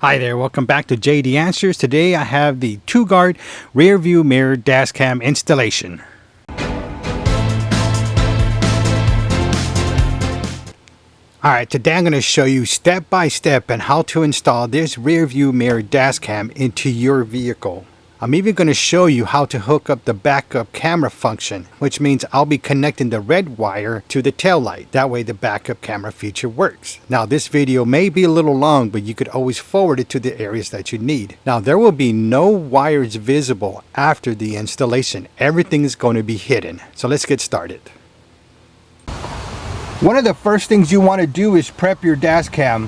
Hi there, welcome back to JD Answers. Today I have the Toguard rear view mirror dash cam installation. Alright, today I'm going to show you step by step on how to install this rear view mirror dash cam into your vehicle. I'm even going to show you how to hook up the backup camera function, which means I'll be connecting the red wire to the tail light. That way the backup camera feature works. Now this video may be a little long, but you could always forward it to the areas that you need. Now there will be no wires visible after the installation. Everything is going to be hidden. So let's get started. One of the first things you want to do is prep your dash cam.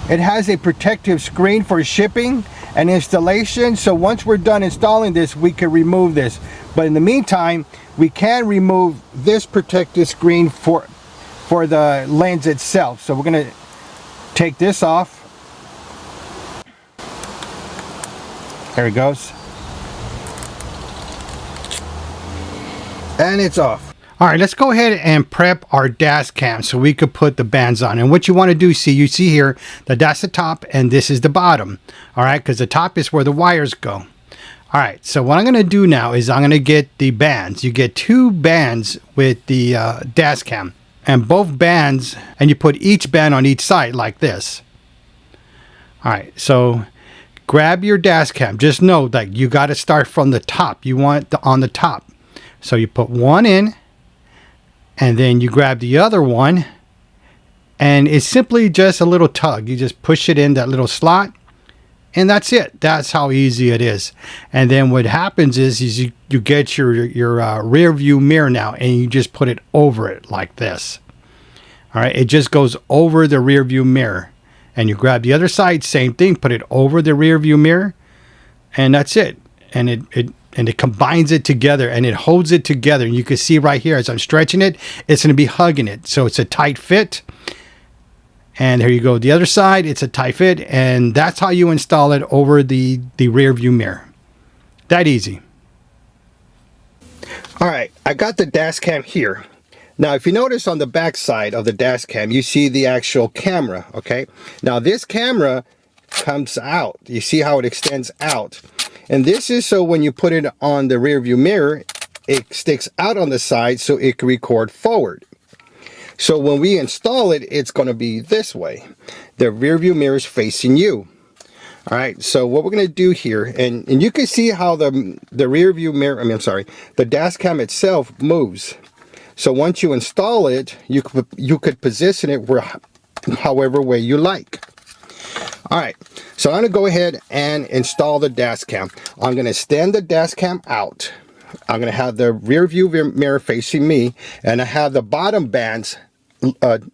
It has a protective screen for shipping and installation, so once we're done installing this, we can remove this. But in the meantime, we can remove this protective screen for the lens itself. So we're going to take this off. There it goes. And it's off. Alright, let's go ahead and prep our dash cam so we could put the bands on. And what you want to do, you see here that that's the top and this is the bottom. Alright, because the top is where the wires go. Alright, so what I'm going to do now is I'm going to get the bands. You get two bands with the dash cam. And both bands, and you put each band on each side like this. Alright, so grab your dash cam. Just know that you got to start from the top. You want it on the top. So you put one in. And then you grab the other one, and it's simply just a little tug. You just push it in that little slot, and that's it. That's how easy it is. And then what happens is you get your rear view mirror now, and you just put it over it like this. All right, it just goes over the rear view mirror. And you grab the other side, same thing, put it over the rear view mirror, and that's it. And it combines it together and it holds it together. And you can see right here as I'm stretching it, it's going to be hugging it. So it's a tight fit. And there you go. The other side, it's a tight fit. And that's how you install it over the rear view mirror. That easy. All right, I got the dash cam here. Now, if you notice on the back side of the dash cam, you see the actual camera, okay? Now, this camera comes out. You see how it extends out. And this is so when you put it on the rear view mirror, it sticks out on the side so it can record forward. So when we install it, it's going to be this way. The rear view mirror is facing you. All right, so what we're going to do here, and you can see how the rear view mirror, the dash cam itself moves. So once you install it, you could position it however way you like. All right, so I'm going to go ahead and install the dash cam. I'm going to stand the dash cam out. I'm going to have the rear view mirror facing me, and I have the bottom bands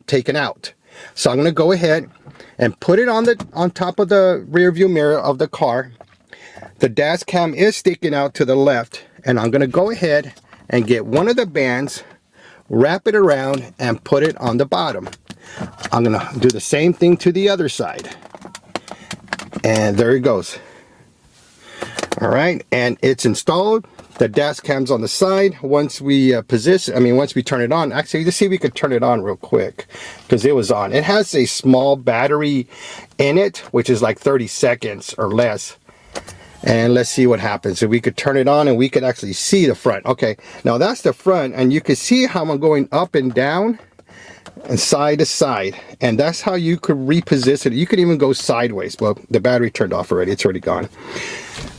taken out. So I'm going to go ahead and put it on top of the rear view mirror of the car. The dash cam is sticking out to the left, and I'm going to go ahead and get one of the bands, wrap it around, and put it on the bottom. I'm going to do the same thing to the other side. And there it goes. All right, and it's installed. The dash cam's on the side. Once we once we turn it on, actually, let's see if we could turn it on real quick, because it was on. It has a small battery in it, which is like 30 seconds or less. And let's see what happens. If we could turn it on and we could actually see the front. Okay, now that's the front, and you can see how I'm going up and down and side to side, and that's how you could reposition it. You could even go sideways. Well, the battery turned off already. It's already gone.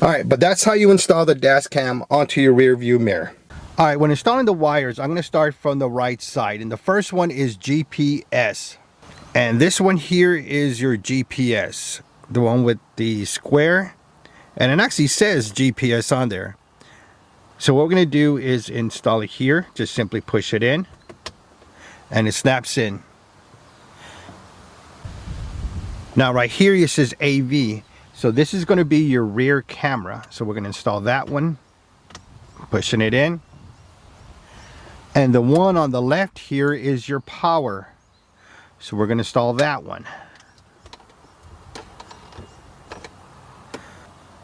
All right, but that's how you install the dash cam onto your rear view mirror. All right, when installing the wires, I'm going to start from the right side, and the first one is GPS, and this one here is your GPS, the one with the square, and it actually says GPS on there. So what we're going to do is install it here. Just simply push it in, and it snaps in. Now right here it says AV, so this is going to be your rear camera. So we're going to install that one, pushing it in. And the one on the left here is your power, so we're going to install that one.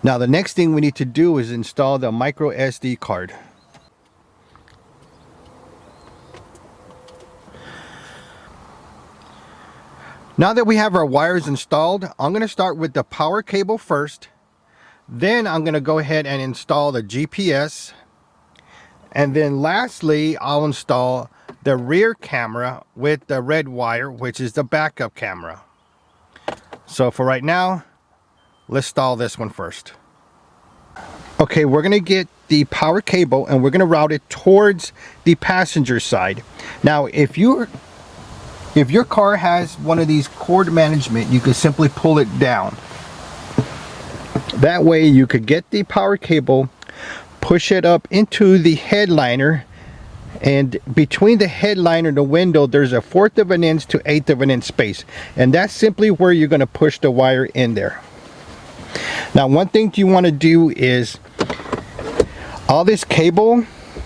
Now the next thing we need to do is install the micro SD card. Now that we have our wires installed, I'm going to start with the power cable first. Then I'm going to go ahead and install the GPS. And then lastly, I'll install the rear camera with the red wire, which is the backup camera. So for right now, let's install this one first. Okay, we're going to get the power cable and we're going to route it towards the passenger side. Now, if your car has one of these cord management, you can simply pull it down. That way you could get the power cable, push it up into the headliner, and between the headliner and the window there's a 1/4 of an inch to 1/8 of an inch space, and that's simply where you're going to push the wire in there. Now, one thing you want to do is, all this cable,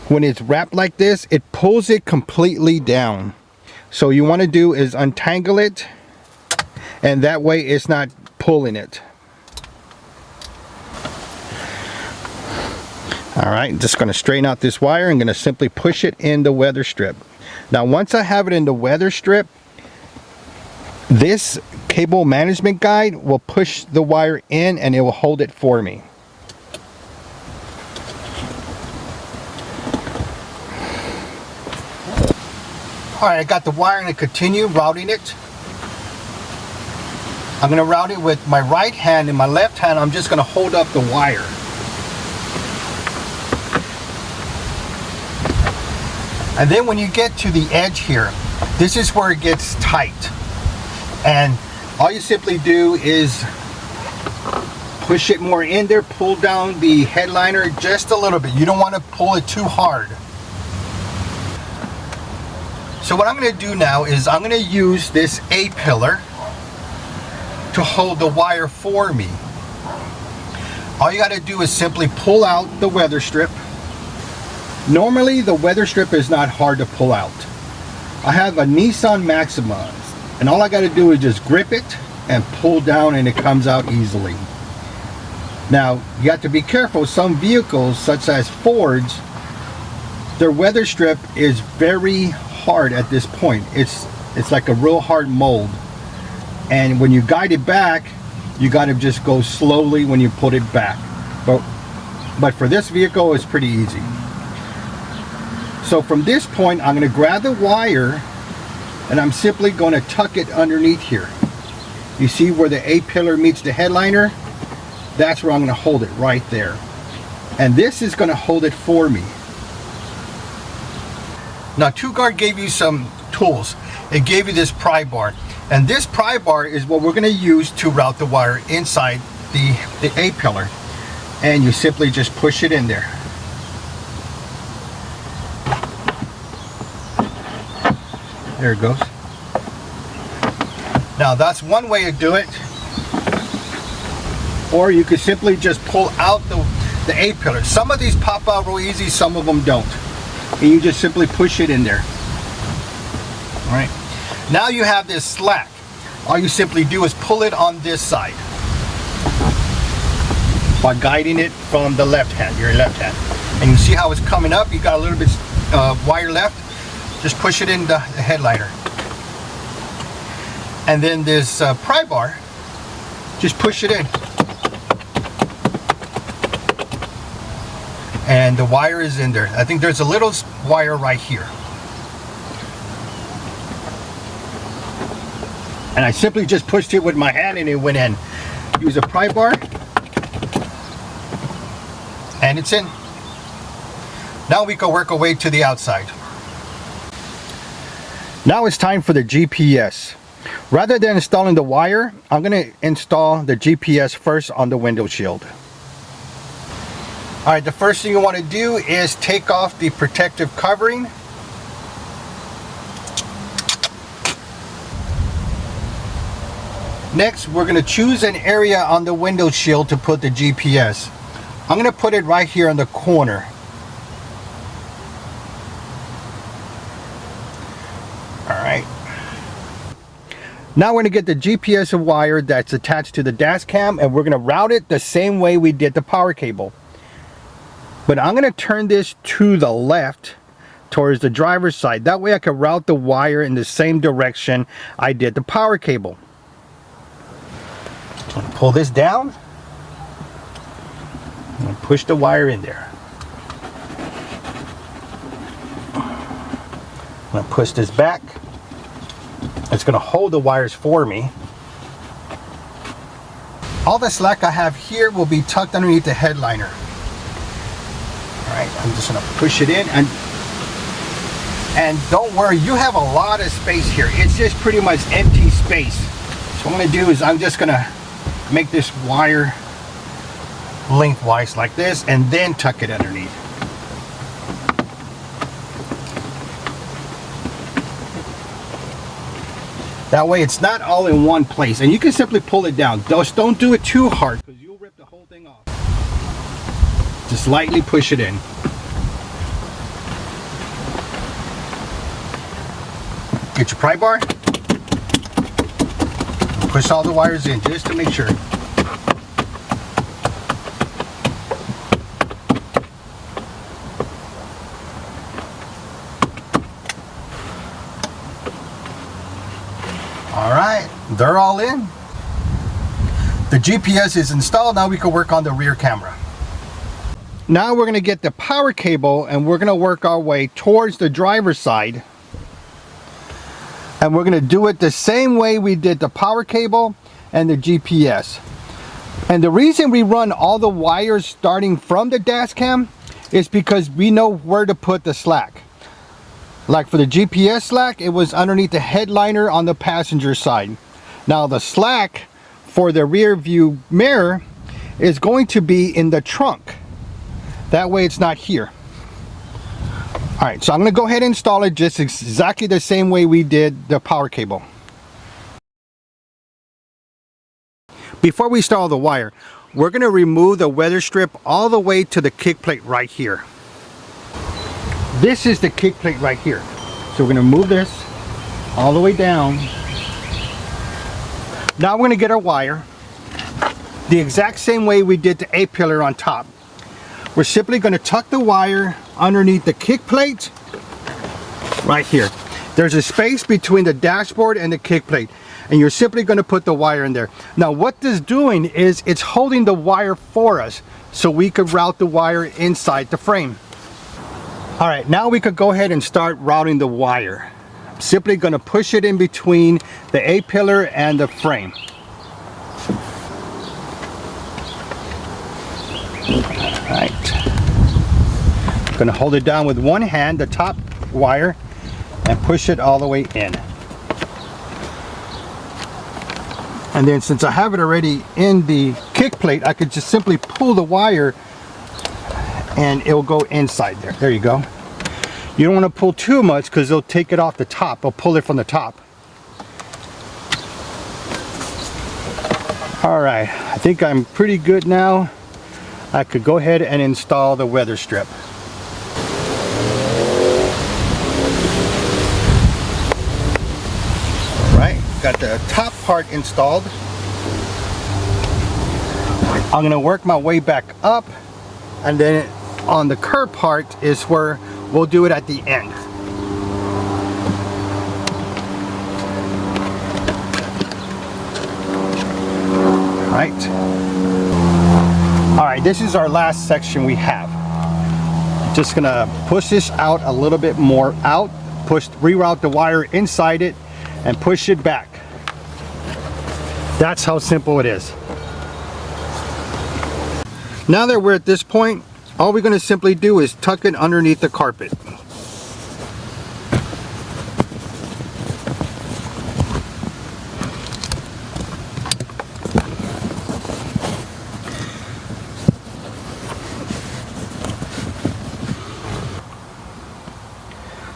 when it's wrapped like this, it pulls it completely down. So you want to do is untangle it, and that way it's not pulling it. Alright, just going to straighten out this wire. I'm going to simply push it in the weather strip. Now, once I have it in the weather strip, this cable management guide will push the wire in and it will hold it for me. Alright, I got the wire and I continue routing it. I'm going to route it with my right hand, and my left hand I'm just going to hold up the wire. And then when you get to the edge here, this is where it gets tight. And all you simply do is push it more in there, pull down the headliner just a little bit. You don't want to pull it too hard. So what I'm going to do now is I'm going to use this A-pillar to hold the wire for me. All you got to do is simply pull out the weather strip. Normally the weather strip is not hard to pull out. I have a Nissan Maxima, and all I got to do is just grip it and pull down and it comes out easily. Now you have to be careful. Some vehicles, such as Fords, their weather strip is very hard at this point. It's like a real hard mold, and when you guide it back, you got to just go slowly when you put it back. But for this vehicle, it's pretty easy. So from this point, I'm going to grab the wire and I'm simply going to tuck it underneath here. You see where the A-pillar meets the headliner? That's where I'm going to hold it, right there. And this is going to hold it for me. Now, Toguard gave you some tools. It gave you this pry bar. And this pry bar is what we're going to use to route the wire inside the A-pillar. And you simply just push it in there. There it goes. Now that's one way to do it. Or you could simply just pull out the A-pillar. Some of these pop out real easy, some of them don't. And you just simply push it in there. Alright. Now you have this slack. All you simply do is pull it on this side by guiding it from the left hand, your left hand. And you see how it's coming up? You got a little bit wire left. Just push it in the headliner. And then this pry bar, just push it in. And the wire is in there. I think there's a little wire right here. And I simply just pushed it with my hand and it went in. Use a pry bar. And it's in. Now we can work our way to the outside. Now it's time for the GPS. Rather than installing the wire, I'm going to install the GPS first on the window shield. Alright, the first thing you want to do is take off the protective covering. Next, we're going to choose an area on the window shield to put the GPS. I'm going to put it right here in the corner. Alright. Now we're going to get the GPS wire that's attached to the dash cam, and we're going to route it the same way we did the power cable. But I'm going to turn this to the left towards the driver's side. That way I can route the wire in the same direction I did the power cable. Pull this down and push the wire in there. I'm going to push this back. It's going to hold the wires for me. All the slack I have here will be tucked underneath the headliner. Alright, I'm just going to push it in, and don't worry, you have a lot of space here. It's just pretty much empty space. So what I'm going to do is I'm just going to make this wire lengthwise like this and then tuck it underneath. That way it's not all in one place, and you can simply pull it down. Just don't do it too hard because you'll rip the whole thing off. Just lightly push it in. Get your pry bar. Push all the wires in just to make sure. Alright, they're all in. The GPS is installed. Now we can work on the rear camera. Now we're going to get the power cable and we're going to work our way towards the driver's side. And we're going to do it the same way we did the power cable and the GPS. And the reason we run all the wires starting from the dash cam is because we know where to put the slack. Like for the GPS slack, it was underneath the headliner on the passenger side. Now the slack for the rear view mirror is going to be in the trunk. That way it's not here. Alright, so I'm going to go ahead and install it just exactly the same way we did the power cable. Before we install the wire, we're going to remove the weather strip all the way to the kick plate right here. This is the kick plate right here. So we're going to move this all the way down. Now we're going to get our wire the exact same way we did the A-pillar on top. We're simply going to tuck the wire underneath the kick plate right here. There's a space between the dashboard and the kick plate, and you're simply going to put the wire in there. Now what this is doing is it's holding the wire for us so we could route the wire inside the frame. Alright, now we could go ahead and start routing the wire. I'm simply going to push it in between the A-pillar and the frame. Alright. I'm going to hold it down with one hand, the top wire, and push it all the way in. And then since I have it already in the kick plate, I could just simply pull the wire and it'll go inside there. There you go. You don't want to pull too much because they'll take it off the top. They'll pull it from the top. Alright, I think I'm pretty good now. I could go ahead and install the weather strip. Alright, got the top part installed. I'm going to work my way back up, and then on the curb part is where we'll do it at the end. Alright, this is our last section we have. Just gonna push this out a little bit more out, reroute the wire inside it, and push it back. That's how simple it is. Now that we're at this point, all we're going to simply do is tuck it underneath the carpet.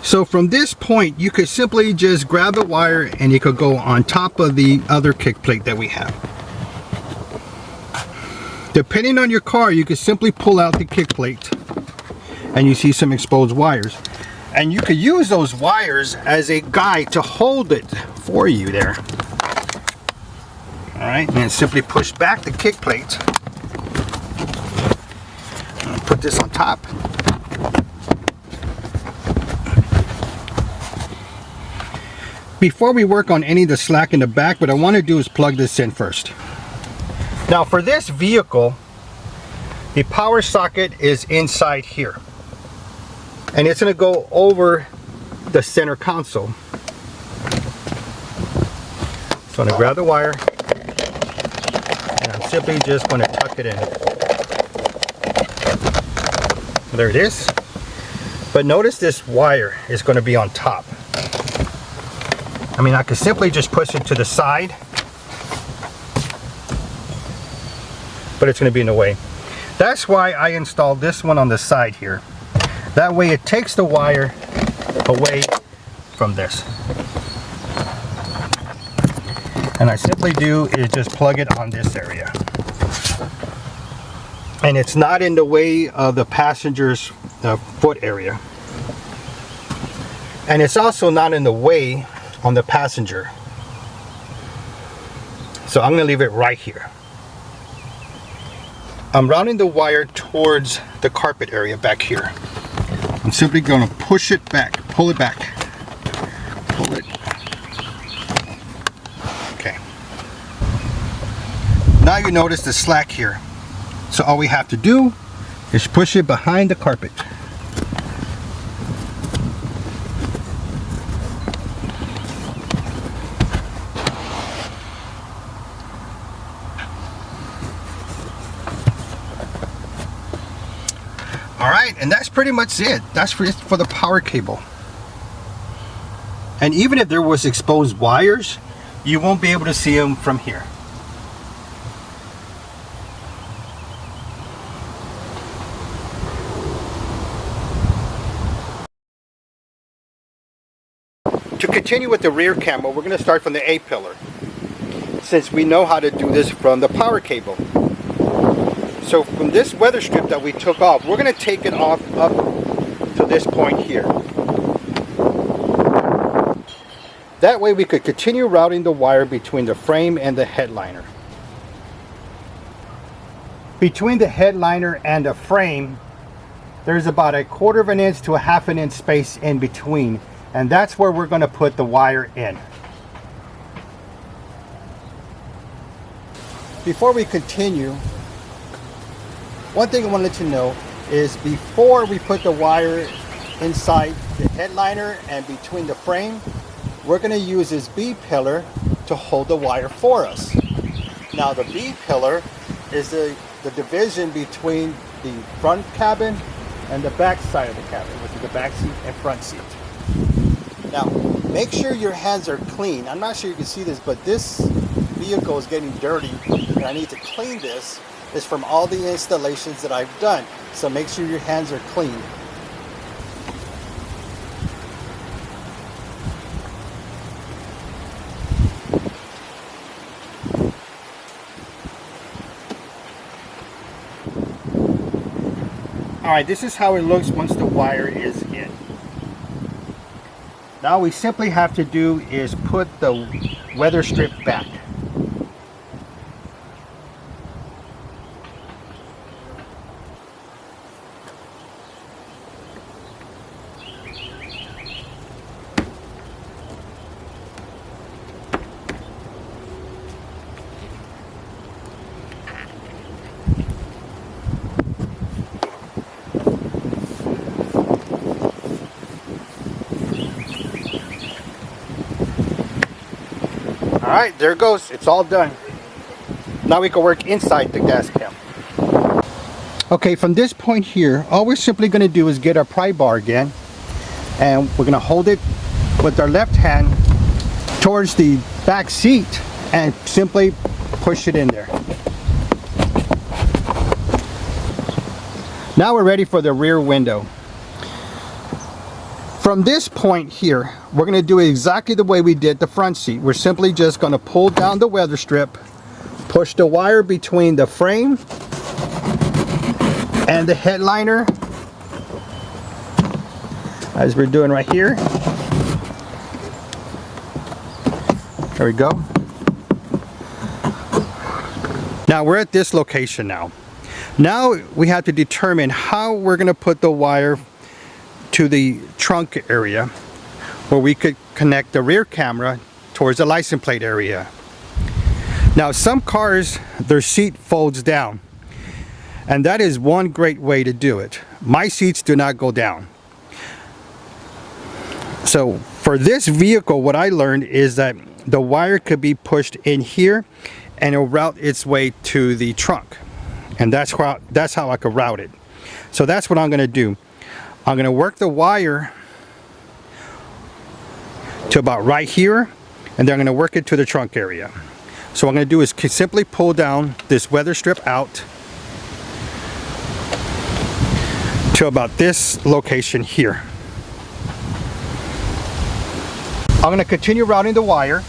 So from this point, you could simply just grab the wire and you could go on top of the other kick plate that we have. Depending on your car, you can simply pull out the kick plate and you see some exposed wires. And you could use those wires as a guide to hold it for you there. Alright, and then simply push back the kick plate. Put this on top. Before we work on any of the slack in the back, what I want to do is plug this in first. Now for this vehicle, the power socket is inside here. And it's going to go over the center console. So I'm going to grab the wire and I'm simply just going to tuck it in. There it is. But notice this wire is going to be on top. I mean, I could simply just push it to the side, but it's going to be in the way. That's why I installed this one on the side here. That way it takes the wire away from this. And I simply do is just plug it on this area. And it's not in the way of the passenger's foot area. And it's also not in the way on the passenger. So I'm going to leave it right here. I'm routing the wire towards the carpet area back here. I'm simply going to push it back, pull it back, pull it. Okay. Now you notice the slack here. So all we have to do is push it behind the carpet. Alright, and that's pretty much it. That's for the power cable. And even if there was exposed wires, you won't be able to see them from here. To continue with the rear camera, we're going to start from the A-pillar, since we know how to do this from the power cable. So from this weather strip that we took off, we're going to take it off up to this point here. That way we could continue routing the wire between the frame and the headliner. Between the headliner and the frame, there's about 1/4 of an inch to 1/2 an inch space in between, and that's where we're going to put the wire in. Before we continue, one thing I want to let you know is before we put the wire inside the headliner and between the frame, we're going to use this B-pillar to hold the wire for us. Now the B-pillar is the division between the front cabin and the back side of the cabin, which is the back seat and front seat. Now make sure your hands are clean. I'm not sure you can see this, but this vehicle is getting dirty and I need to clean this. Is from all the installations that I've done. So make sure your hands are clean. Alright, this is how it looks once the wire is in. Now we simply have to do is put the weather strip back. Alright, there it goes. It's all done. Now we can work inside the gas cam. Okay, from this point here, all we're simply going to do is get our pry bar again. And we're going to hold it with our left hand towards the back seat and simply push it in there. Now we're ready for the rear window. From this point here, we're going to do it exactly the way we did the front seat. We're simply just going to pull down the weather strip, push the wire between the frame and the headliner, as we're doing right here. There we go. Now we're at this location now. Now we have to determine how we're going to put the wire to the trunk area. where we could connect the rear camera towards the license plate area. Now some cars, their seat folds down, and that is one great way to do it. My seats do not go down. So for this vehicle, what I learned is that the wire could be pushed in here and it'll route its way to the trunk. And that's how I could route it. So that's what I'm going to do. I'm going to work the wire to about right here, and then I'm going to work it to the trunk area. So what I'm going to do is simply pull down this weather strip out to about this location here. I'm going to continue routing the wire.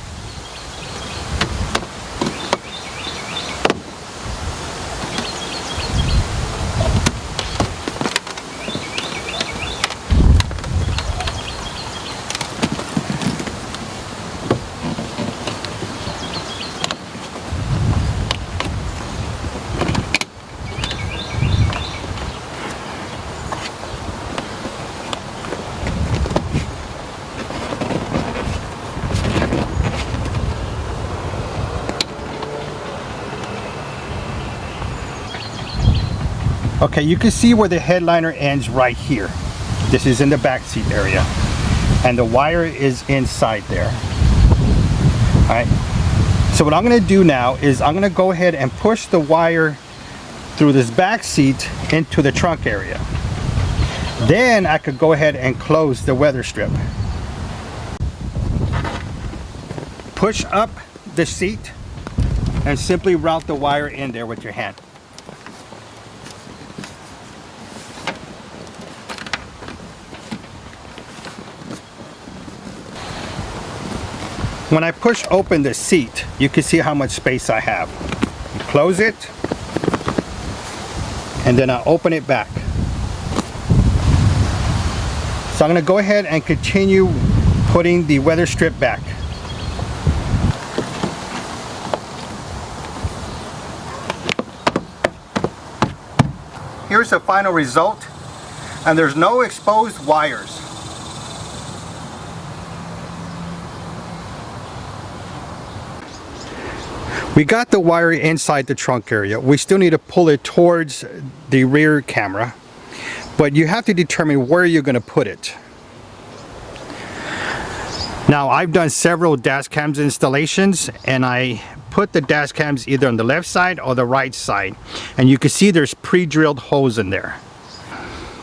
Okay, you can see where the headliner ends right here. This is in the back seat area, and the wire is inside there. All right, so what I'm going to do now is I'm going to go ahead and push the wire through this back seat into the trunk area. Then I could go ahead and close the weather strip. Push up the seat and simply route the wire in there with your hand. When I push open the seat, you can see how much space I have. Close it, and then I open it back. So I'm going to go ahead and continue putting the weather strip back. Here's the final result, and there's no exposed wires. We got the wire inside the trunk area. We still need to pull it towards the rear camera, but you have to determine where you're going to put it. Now, I've done several dash cams installations, and I put the dash cams either on the left side or the right side, and you can see there's pre-drilled holes in there.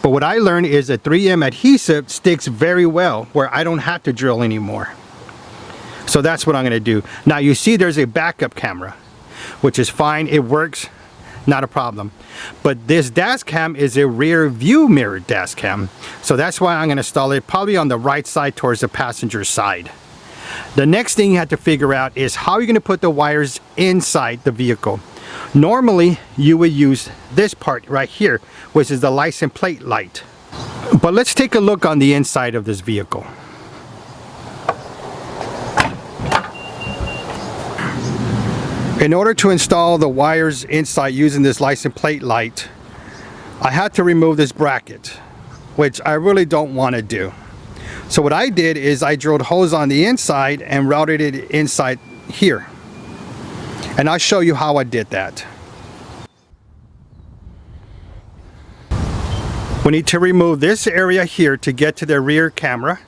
But what I learned is that 3M adhesive sticks very well where I don't have to drill anymore. So that's what I'm going to do. Now you see there's a backup camera, which is fine. It works, not a problem. But this dash cam is a rear view mirror dash cam. So that's why I'm going to install it probably on the right side towards the passenger side. The next thing you have to figure out is how you're going to put the wires inside the vehicle. Normally you would use this part right here, which is the license plate light. But let's take a look on the inside of this vehicle. In order to install the wires inside using this license plate light, I had to remove this bracket, which I really don't want to do. So what I did is I drilled holes on the inside and routed it inside here. And I'll show you how I did that. We need to remove this area here to get to the rear camera,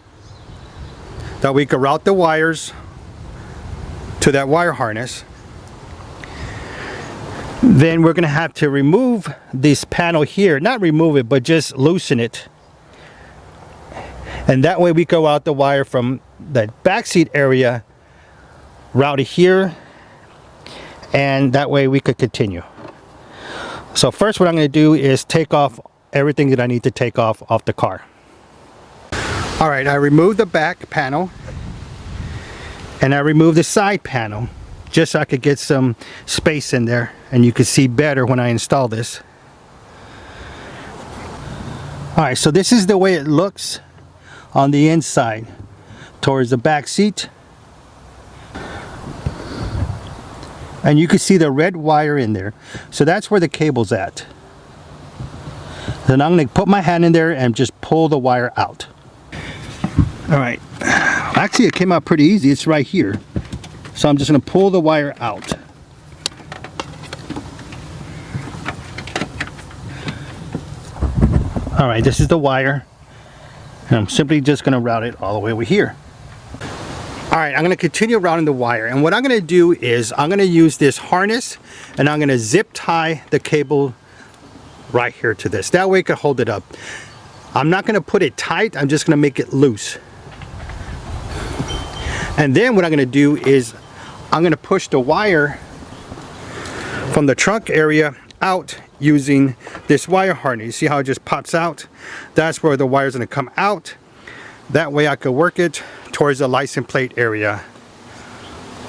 that we can route the wires to that wire harness. Then we're going to have to remove this panel here, not remove it, but just loosen it. And that way we go out the wire from the back seat area, route it here, and that way we could continue. So first what I'm going to do is take off everything that I need to take off the car. All right, I removed the back panel and I removed the side panel, just so I could get some space in there and you can see better when I install this. Alright, so this is the way it looks on the inside towards the back seat. And you can see the red wire in there. So that's where the cable's at. Then I'm going to put my hand in there and just pull the wire out. All right, actually it came out pretty easy. It's right here. So I'm just going to pull the wire out. All right, this is the wire. And I'm simply just going to route it all the way over here. All right, I'm going to continue routing the wire. And what I'm going to do is I'm going to use this harness and I'm going to zip tie the cable right here to this. That way it can hold it up. I'm not going to put it tight. I'm just going to make it loose. And then what I'm going to do is I'm going to push the wire from the trunk area out using this wire harness. You see how it just pops out? That's where the wire is going to come out. That way I could work it towards the license plate area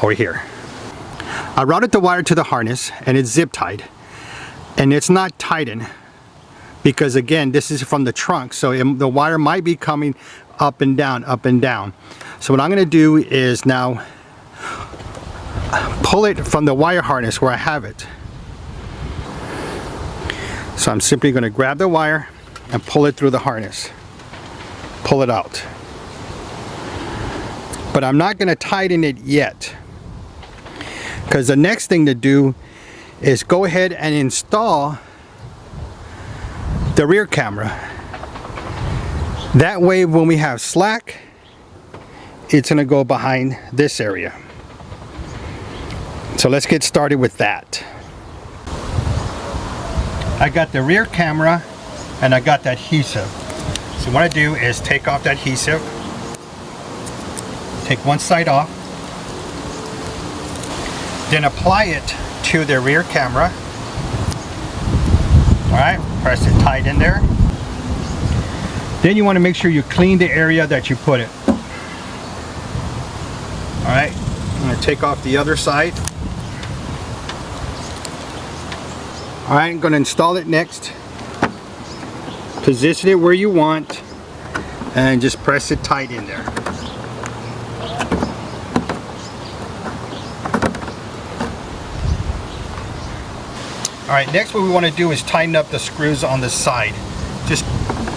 over here. I routed the wire to the harness and it's zip tied, and it's not tightened because again this is from the trunk, so the wire might be coming up and down, up and down. So what I'm going to do is now pull it from the wire harness where I have it. So I'm simply going to grab the wire and pull it through the harness. Pull it out. But I'm not going to tighten it yet, because the next thing to do is go ahead and install the rear camera. That way when we have slack, it's going to go behind this area. So let's get started with that. I got the rear camera and I got that adhesive. So what I do is take off that adhesive, take one side off, then apply it to the rear camera. Alright, press it tight in there. Then you want to make sure you clean the area that you put it. Alright, I'm going to take off the other side. Alright, I'm going to install it next. Position it where you want and just press it tight in there. Alright, next what we want to do is tighten up the screws on the side. Just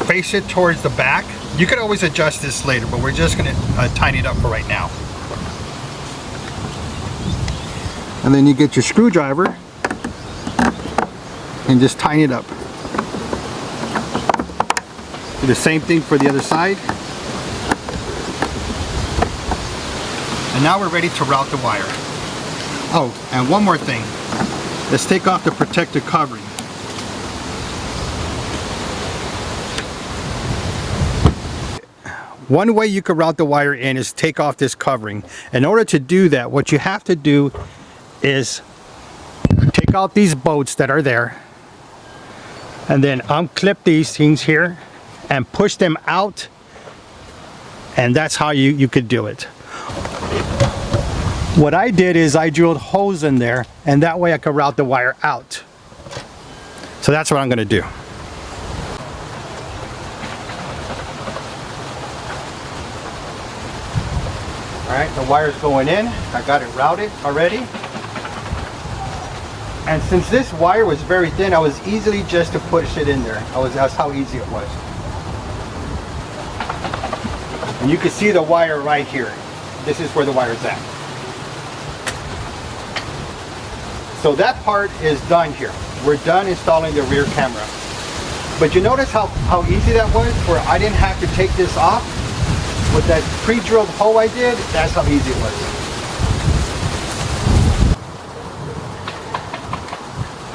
face it towards the back. You can always adjust this later, but we're just going to tighten it up for right now. And then you get your screwdriver and just tighten it up. Do the same thing for the other side. And now we're ready to route the wire. Oh, and one more thing. Let's take off the protective covering. One way you can route the wire in is take off this covering. In order to do that, what you have to do is take out these bolts that are there and then unclip these things here and push them out, and that's how you could do it. What I did is I drilled holes in there, and that way I could route the wire out. So that's what I'm going to do. Alright, the wire's going in. I got it routed already. And since this wire was very thin, I was easily just to push it in there. That's how easy it was. And you can see the wire right here. This is where the wire is at. So that part is done here. We're done installing the rear camera. But you notice how easy that was, where I didn't have to take this off? With that pre-drilled hole I did, that's how easy it was.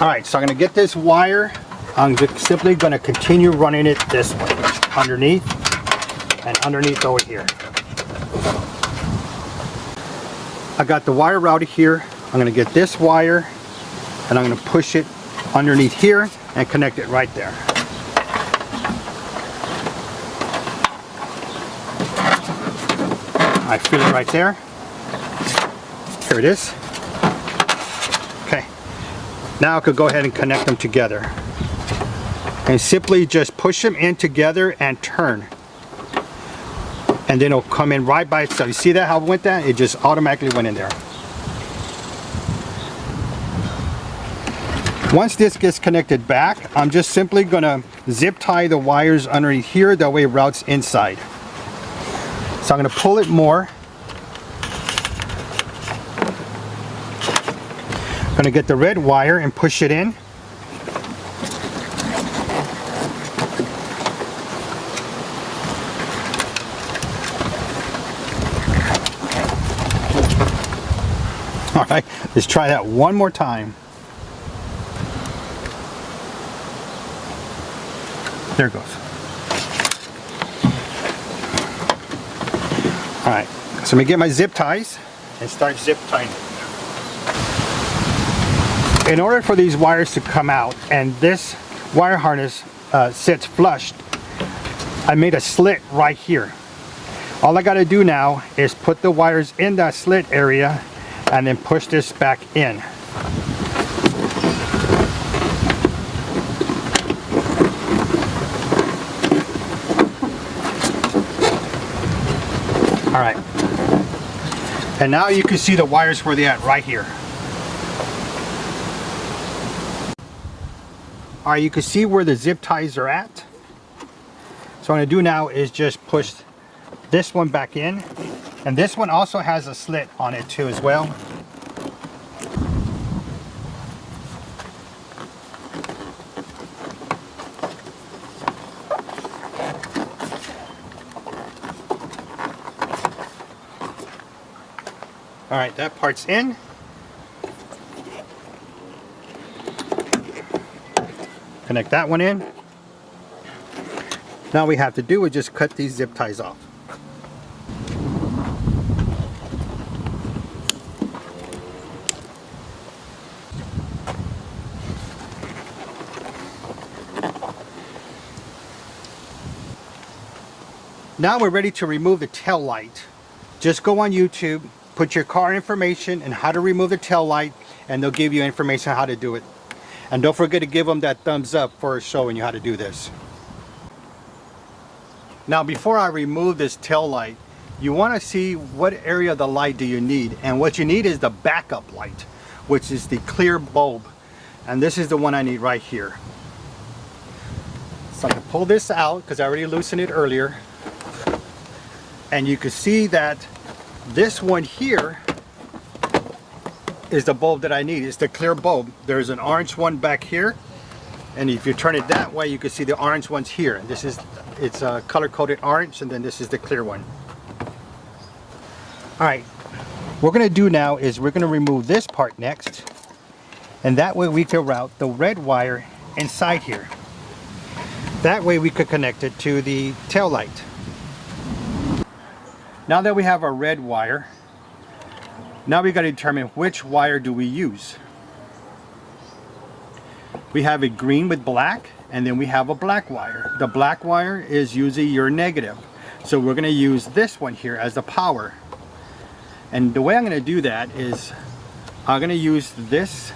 Alright, so I'm going to get this wire. I'm just simply going to continue running it this way, underneath and underneath over here. I got the wire routed here. I'm going to get this wire and I'm going to push it underneath here and connect it right there. I feel it right there. Here it is. Okay. Now I could go ahead and connect them together. And simply just push them in together and turn. And then it'll come in right by itself. You see that how it went there? It just automatically went in there. Once this gets connected back, I'm just simply gonna zip tie the wires underneath here, that way it routes inside. So I'm going to pull it more. I'm going to get the red wire and push it in. All right, let's try that one more time. There it goes. All right, so I'm gonna get my zip ties and start zip tying it. In order for these wires to come out and this wire harness sits flushed, I made a slit right here. All I gotta do now is put the wires in that slit area and then push this back in. All right, and now you can see the wires where they're at right here. All right, you can see where the zip ties are at. So what I'm gonna do now is just push this one back in, and this one also has a slit on it too as well. All right, that part's in. Connect that one in. Now we have to do is just cut these zip ties off. Now we're ready to remove the tail light. Just go on YouTube, put your car information and how to remove the tail light, and they'll give you information on how to do it. And don't forget to give them that thumbs up for showing you how to do this. Now before I remove this tail light, you want to see what area of the light do you need, and what you need is the backup light, which is the clear bulb, and this is the one I need right here. So I can pull this out because I already loosened it earlier, and you can see that this one here is the bulb that I need. It's the clear bulb. There's an orange one back here, and if you turn it that way you can see the orange ones here. This is, it's a color coded orange, and then this is the clear one. All right, what we're going to do now is we're going to remove this part next, and that way we can route the red wire inside here. That way we could connect it to the tail light. Now that we have our red wire, now we got to determine which wire do we use. We have a green with black, and then we have a black wire. The black wire is usually your negative. So we're going to use this one here as the power. And the way I'm going to do that is I'm going to use this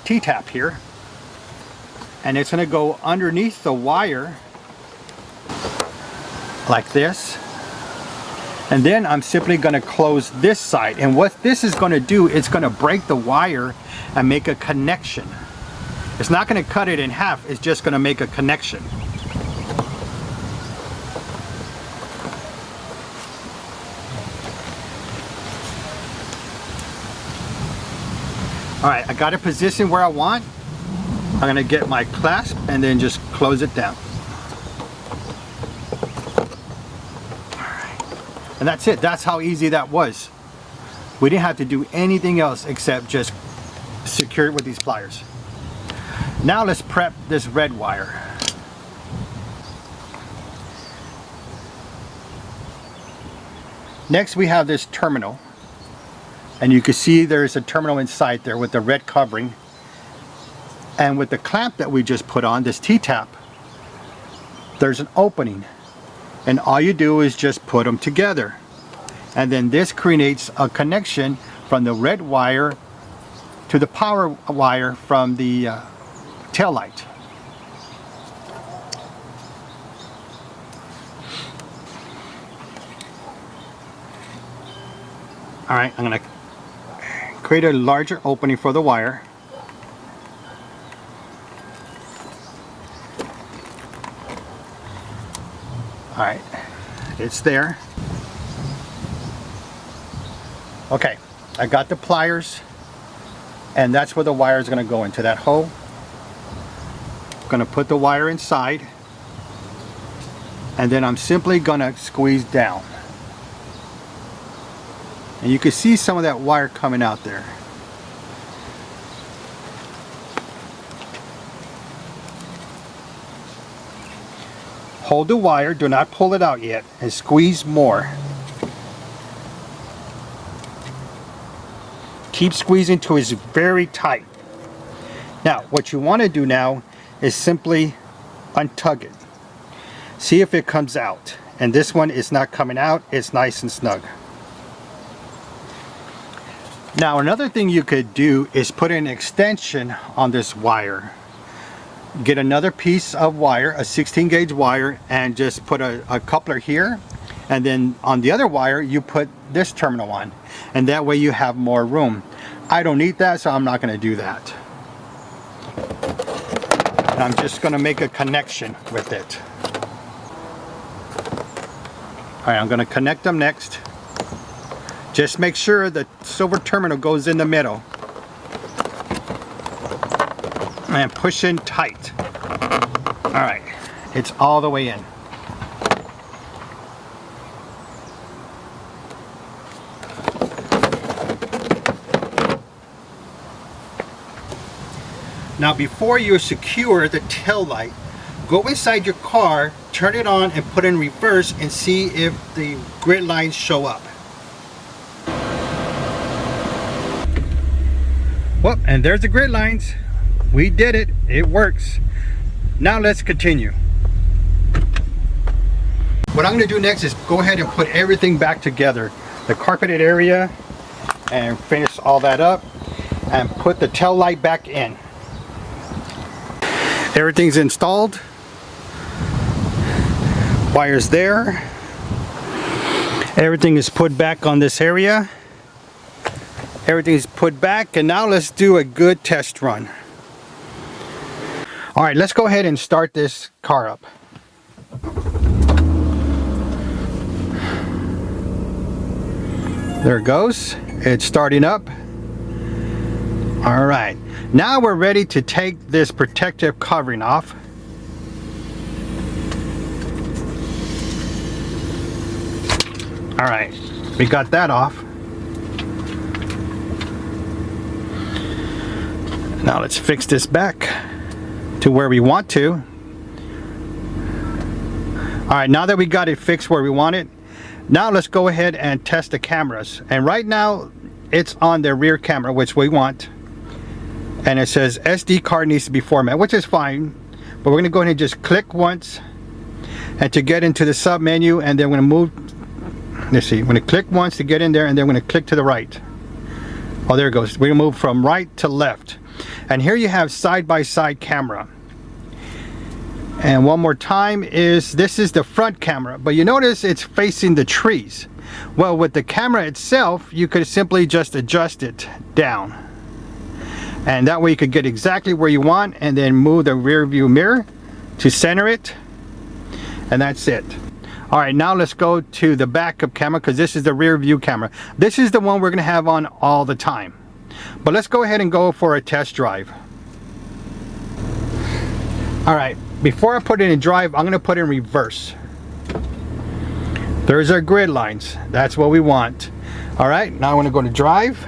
T-tap here, and it's going to go underneath the wire like this. And then I'm simply going to close this side, and what this is going to do, it's going to break the wire and make a connection. It's not going to cut it in half, it's just going to make a connection. Alright, I got it positioned where I want. I'm going to get my clasp and then just close it down. And that's it. That's how easy that was. We didn't have to do anything else except just secure it with these pliers. Now let's prep this red wire. Next we have this terminal, and you can see there's a terminal inside there with the red covering, and with the clamp that we just put on, this T-tap, there's an opening. And all you do is just put them together, and then this creates a connection from the red wire to the power wire from the tail light. All right, I'm going to create a larger opening for the wire. All right, it's there. Okay, I got the pliers, and that's where the wire is going to go, into that hole. I'm going to put the wire inside, and then I'm simply going to squeeze down. And you can see some of that wire coming out there. Hold the wire, do not pull it out yet, and squeeze more. Keep squeezing till it's very tight. Now, what you want to do now is simply untug it. See if it comes out. And this one is not coming out, it's nice and snug. Now, another thing you could do is put an extension on this wire. Get another piece of wire, a 16 gauge wire, and just put a coupler here, and then on the other wire you put this terminal on, and that way you have more room. I don't need that, so I'm not going to do that. And I'm just going to make a connection with it. Alright, I'm going to connect them next. Just make sure the silver terminal goes in the middle. And push in tight. Alright, it's all the way in. Now, before you secure the tail light, go inside your car, turn it on and put it in reverse and see if the grid lines show up. Well, and there's the grid lines. We did it. It works. Now let's continue. What I'm going to do next is go ahead and put everything back together. The carpeted area, and finish all that up and put the tail light back in. Everything's installed. Wires there. Everything is put back on this area. Everything's put back, and now let's do a good test run. Alright, let's go ahead and start this car up. There it goes. It's starting up. Alright, now we're ready to take this protective covering off. Alright, we got that off. Now let's fix this back to where we want to. Alright, now that we got it fixed where we want it, now let's go ahead and test the cameras. And right now it's on the rear camera, which we want, and it says SD card needs to be formatted, which is fine, but we're going to go ahead and just click once, and to get into the sub menu, and then we're going to move. Let's see, I'm going to click once to get in there, and then we're going to click to the right. Oh, there it goes. We're going to move from right to left. And here you have side-by-side camera. And one more time, this is the front camera, but you notice it's facing the trees. Well, with the camera itself, you could simply just adjust it down, and that way you could get exactly where you want, and then move the rear view mirror to center it, and that's it. Alright, now let's go to the backup camera, because this is the rear view camera. This is the one we're going to have on all the time. But let's go ahead and go for a test drive. Alright, before I put it in drive, I'm going to put it in reverse. There's our grid lines. That's what we want. Alright, now I'm going to go to drive.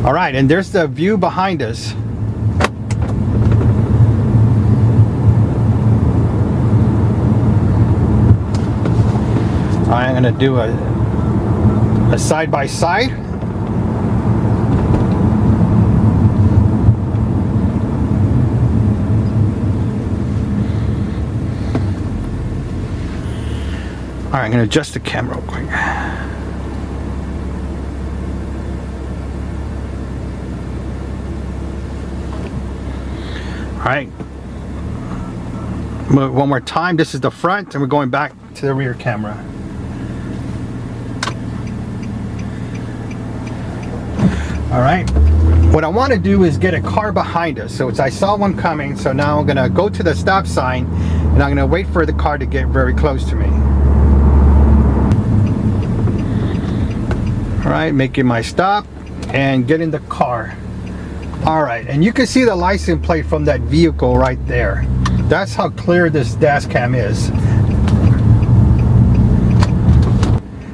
Alright, and there's the view behind us. I'm going to do a side-by-side. Alright, I'm going to adjust the camera real quick. Alright, one more time. This is the front, and we're going back to the rear camera. All right. What I want to do is get a car behind us. So I saw one coming, so now I'm gonna go to the stop sign and I'm gonna wait for the car to get very close to me. All right, making my stop and get in the car. All right, and you can see the license plate from that vehicle right there. That's how clear this dash cam is.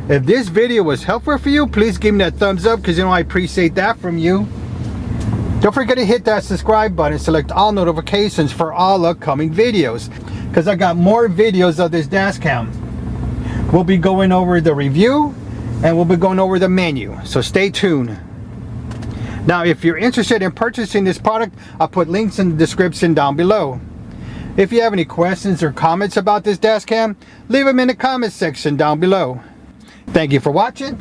If this video was helpful for you, please give me that thumbs up, because you know I appreciate that from you. Don't forget to hit that subscribe button, select all notifications for all upcoming videos, because I got more videos of this dash cam. We'll be going over the review and we'll be going over the menu, so stay tuned. Now, if you're interested in purchasing this product, I'll put links in the description down below. If you have any questions or comments about this dash cam, leave them in the comment section down below. Thank you for watching,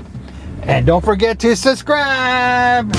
and don't forget to subscribe.